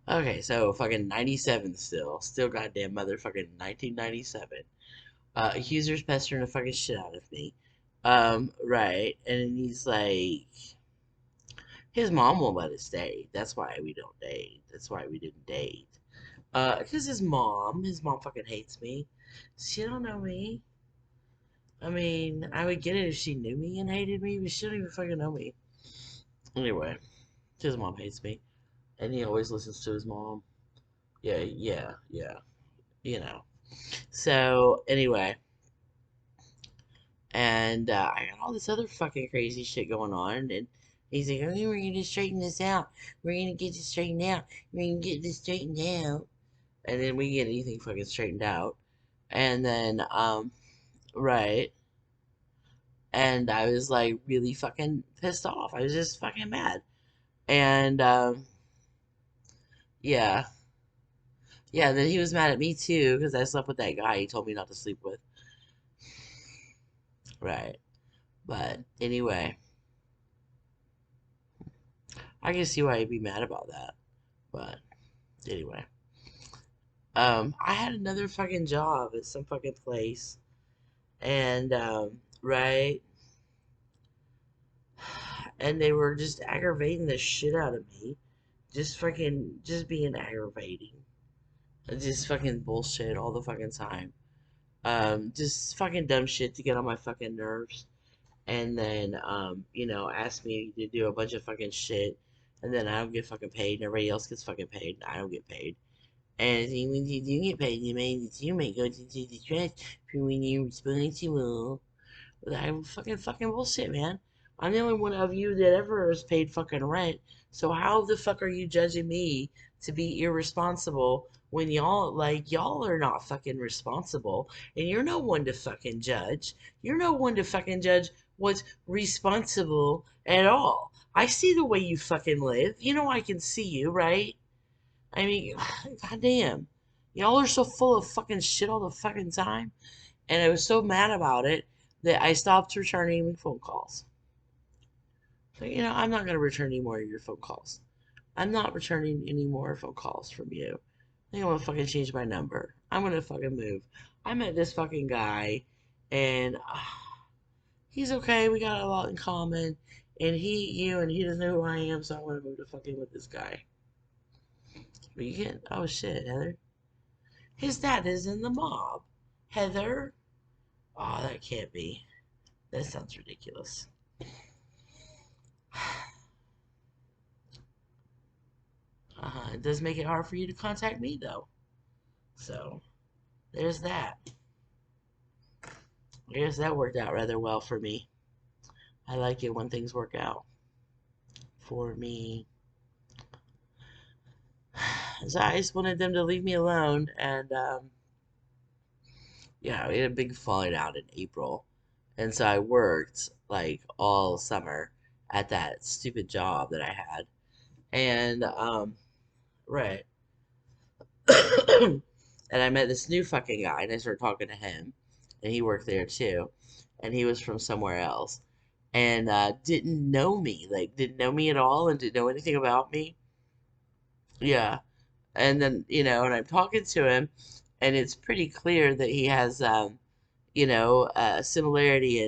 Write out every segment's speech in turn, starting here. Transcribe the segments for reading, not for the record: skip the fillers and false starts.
Okay, so fucking 97 still. Still goddamn motherfucking 1997. Accuser's pestering the fucking shit out of me. Right. And he's like, his mom won't let us date. That's why we don't date. That's why we didn't date. Because his mom fucking hates me. She don't know me. I mean, I would get it if she knew me and hated me, but she don't even fucking know me. Anyway, his mom hates me. And he always listens to his mom. Yeah, yeah, yeah. You know. So, anyway. And I got all this other fucking crazy shit going on. And he's like, okay, we're going to straighten this out. We're going to get this straightened out. We're going to get this straightened out. And then we get anything fucking straightened out. And then, right. And I was like really fucking pissed off. I was just fucking mad. And, yeah. Yeah, then he was mad at me too because I slept with that guy he told me not to sleep with. Right. But anyway, I can see why he'd be mad about that. But anyway. I had another fucking job at some fucking place, and right, and they were just aggravating the shit out of me, just fucking, just being aggravating, just fucking bullshit all the fucking time, just fucking dumb shit to get on my fucking nerves, and then ask me to do a bunch of fucking shit, and then I don't get fucking paid, and everybody else gets fucking paid, and I don't get paid. And when you do get paid, you may go to the trash for when you're responsible. I'm fucking bullshit, man. I'm the only one of you that ever has paid fucking rent. So how the fuck are you judging me to be irresponsible when y'all are not fucking responsible and you're no one to fucking judge. You're no one to fucking judge what's responsible at all. I see the way you fucking live. You know I can see you, right? I mean, goddamn. Y'all are so full of fucking shit all the fucking time. And I was so mad about it that I stopped returning phone calls. So, I'm not going to return any more of your phone calls. I'm not returning any more phone calls from you. I think I'm going to fucking change my number. I'm going to fucking move. I met this fucking guy, and he's okay. We got a lot in common. And he doesn't know who I am, so I want to move to fucking with this guy. But you can't. Oh shit, Heather. His dad is in the mob. Heather? Oh, that can't be. That sounds ridiculous. It does make it hard for you to contact me, though. So, there's that. I guess that worked out rather well for me. I like it when things work out for me. So I just wanted them to leave me alone, and yeah, we had a big falling out in April, and so I worked like all summer at that stupid job that I had, and right. And I met this new fucking guy, and I started talking to him, and he worked there too, and he was from somewhere else, and didn't know me, like didn't know me at all, and didn't know anything about me. Yeah, and then and I'm talking to him, and it's pretty clear that he has a similarity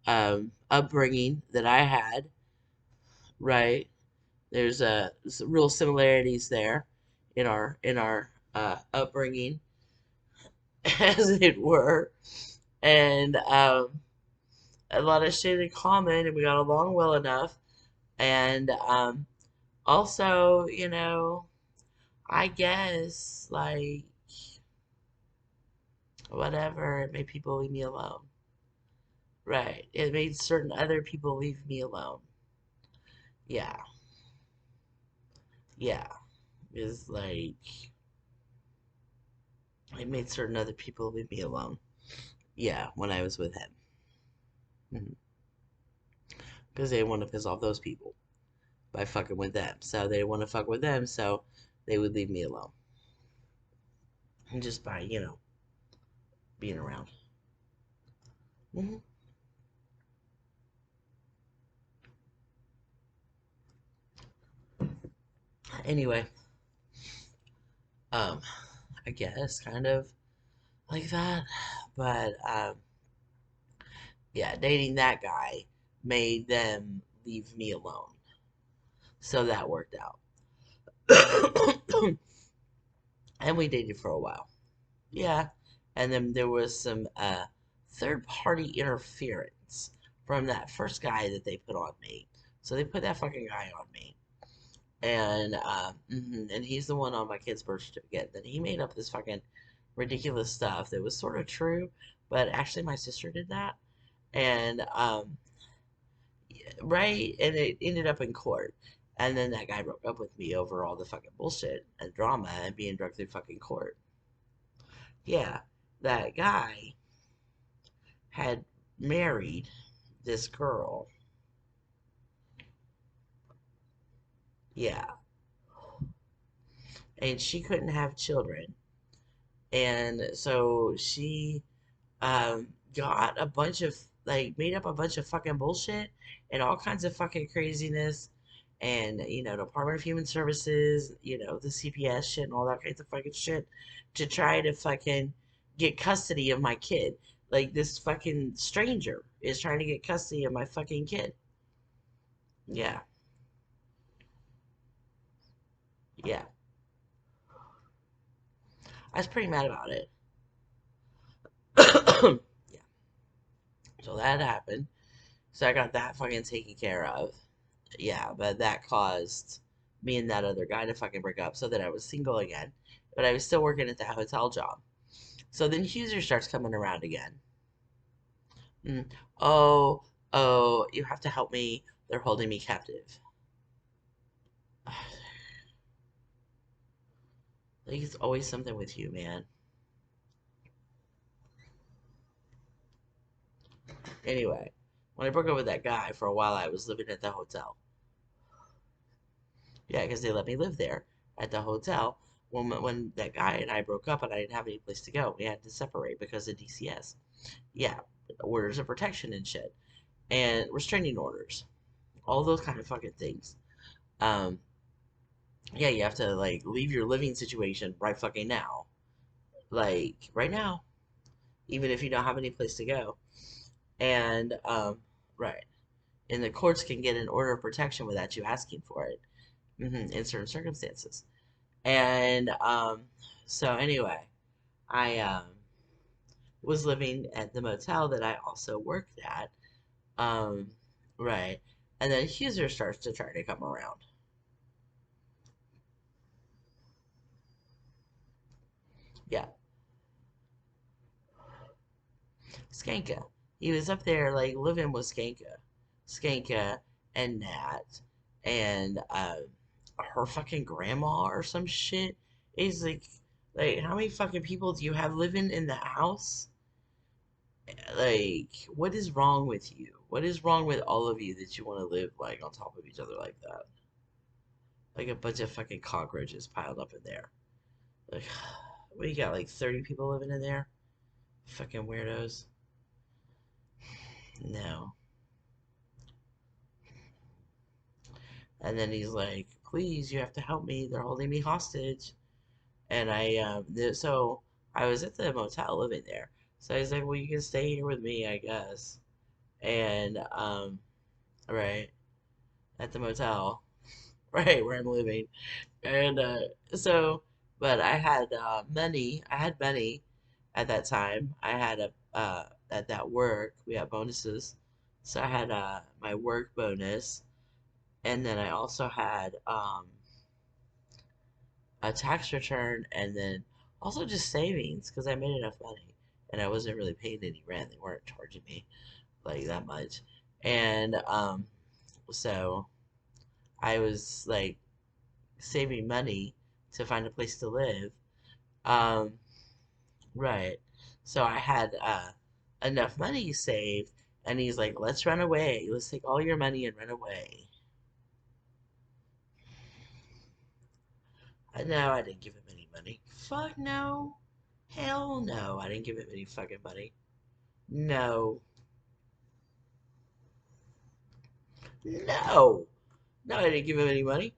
in upbringing that I had. Right, there's some real similarities there in our upbringing, as it were, and a lot of shit in common, and we got along well enough. And also, I guess like whatever, it made people leave me alone. Right. It made certain other people leave me alone. Yeah. Yeah. It's like it made certain other people leave me alone. Yeah, when I was with him. Because they didn't want to piss off those people by fucking with them. So they didn't want to fuck with them, so they would leave me alone. And just by, being around. Hmm. Anyway, Um, I guess kind of like that. But yeah, dating that guy made them leave me alone. So that worked out. And we dated for a while. Yeah. And then there was some third party interference from that first guy that they put on me. So they put that fucking guy on me. And he's the one on my kid's birth certificate. Then he made up this fucking ridiculous stuff that was sort of true, but actually my sister did that. And right, and it ended up in court. And then that guy broke up with me over all the fucking bullshit and drama and being drugged through fucking court. Yeah, that guy had married this girl. Yeah, and she couldn't have children. And so she got a bunch of like made up a bunch of fucking bullshit and all kinds of fucking craziness and Department of Human Services, the CPS shit and all that kinds of fucking shit to try to fucking get custody of my kid. Like this fucking stranger is trying to get custody of my fucking kid. Yeah. Yeah. I was pretty mad about it. Yeah. So that happened. So I got that fucking taken care of. Yeah, but that caused me and that other guy to fucking break up so that I was single again. But I was still working at that hotel job. So then Huser starts coming around again. Mm, oh, oh, you have to help me. They're holding me captive. Like it's always something with you, man. Anyway, when I broke up with that guy, for a while I was living at the hotel. Yeah, because they let me live there at the hotel. When that guy and I broke up and I didn't have any place to go, we had to separate because of DCS. Yeah, orders of protection and shit, and restraining orders, all those kind of fucking things. Um, yeah, you have to like leave your living situation right fucking now, like right now, even if you don't have any place to go. And right, and the courts can get an order of protection without you asking for it, in certain circumstances. And so anyway, I was living at the motel that I also worked at. Um, right. And then Huser starts to try to come around. Yeah, Skanka. He was up there like living with Skanka and Nat, and her fucking grandma or some shit. Is like how many fucking people do you have living in the house? Like, what is wrong with you? What is wrong with all of you that you want to live like on top of each other like that? Like a bunch of fucking cockroaches piled up in there. Like, what do you got? Like 30 people living in there? Fucking weirdos. No. And then he's like, please, you have to help me. They're holding me hostage. And so I was at the motel living there. So he's like, well, you can stay here with me, I guess. And, right, at the motel, right, where I'm living. And, so, but I had money at that time. I had at that work, we had bonuses. So I had, my work bonus. And then I also had, a tax return and then also just savings because I made enough money and I wasn't really paying any rent. They weren't charging me like that much. And so I was like saving money to find a place to live. Um, right. So I had enough money saved and he's like, let's run away. Let's take all your money and run away. No, I didn't give him any money. Fuck no. Hell no. I didn't give him any fucking money. No. No. No, I didn't give him any money.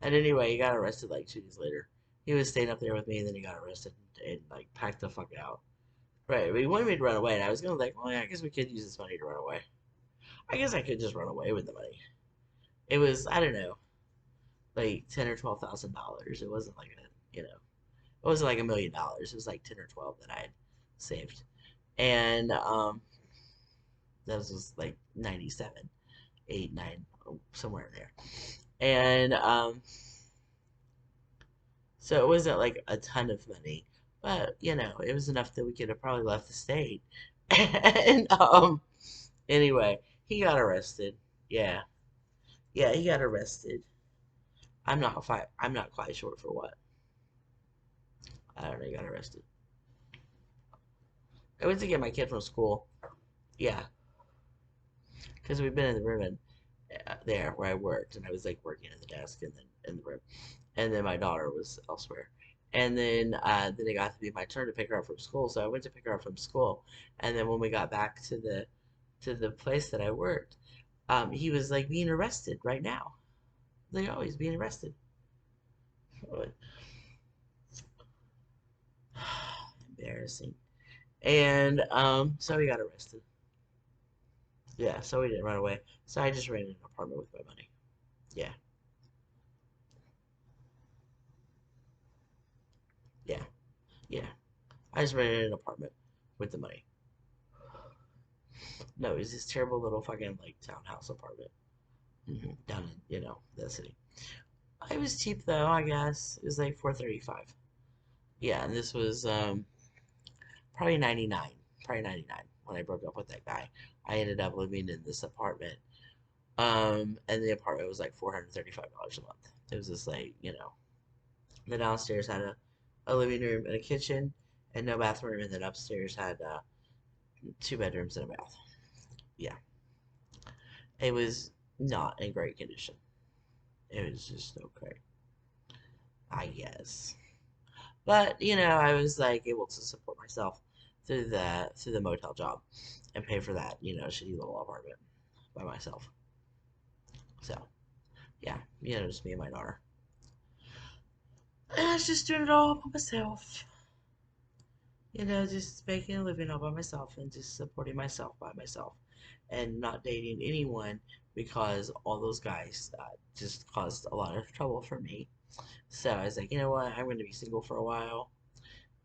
And anyway, he got arrested like 2 days later. He was staying up there with me, and then he got arrested and like packed the fuck out. Right, but he wanted me to run away, and I was gonna like, well, yeah, I guess we could use this money to run away. I guess I could just run away with the money. It was, I don't know, like $10 or $12,000. It wasn't like it wasn't like $1 million. It was like 10 or 12 that I had saved, and that was like 97, 8, 9, somewhere in there, and so it wasn't like a ton of money, but it was enough that we could have probably left the state. And anyway, he got arrested. Yeah, yeah, he got arrested. I'm not quite sure for what. I don't know. He got arrested. I went to get my kid from school. Yeah, because we've been in the room and there where I worked, and I was like working in the desk and then in the room, and then my daughter was elsewhere, and then it got to be my turn to pick her up from school. So I went to pick her up from school, and then when we got back to the place that I worked, he was like being arrested right now. Like, oh, he's being arrested. Embarrassing. And so he got arrested. Yeah, so he didn't run away. So I just rented an apartment with my money. Yeah, yeah, yeah. I just rented an apartment with the money. No, it was this terrible little fucking like townhouse apartment down in the city. It was cheap though, I guess. It was like 435. Yeah, and this was probably 99, probably 99 when I broke up with that guy. I ended up living in this apartment. And the apartment was like $435 a month. It was just like, the downstairs had a living room and a kitchen and no bathroom, and then upstairs had 2 bedrooms and a bath. Yeah, it was not in great condition. It was just okay, I guess. But I was like able to support myself through the motel job and pay for that shitty little apartment by myself. So yeah, just me and my daughter. And I was just doing it all by myself. Just making a living all by myself and just supporting myself by myself and not dating anyone because all those guys just caused a lot of trouble for me. So I was like, you know what? I'm going to be single for a while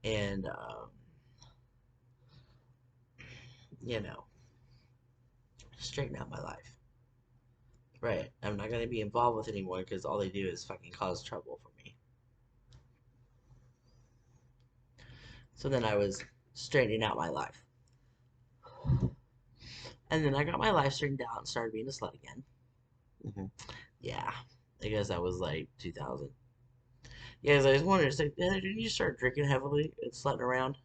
and, you know, straighten out my life. Right. I'm not going to be involved with anyone because all they do is fucking cause trouble for me. So then I was straightening out my life. And then I got my life straightened out and started being a slut again. hmm Yeah. I guess that was like 2000. Yeah, 'cause I was wondering, it's like, didn't you start drinking heavily and slutting around?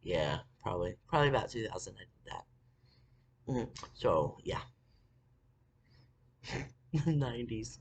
Yeah, probably. Probably about 2000 I did that. So, yeah. 90s.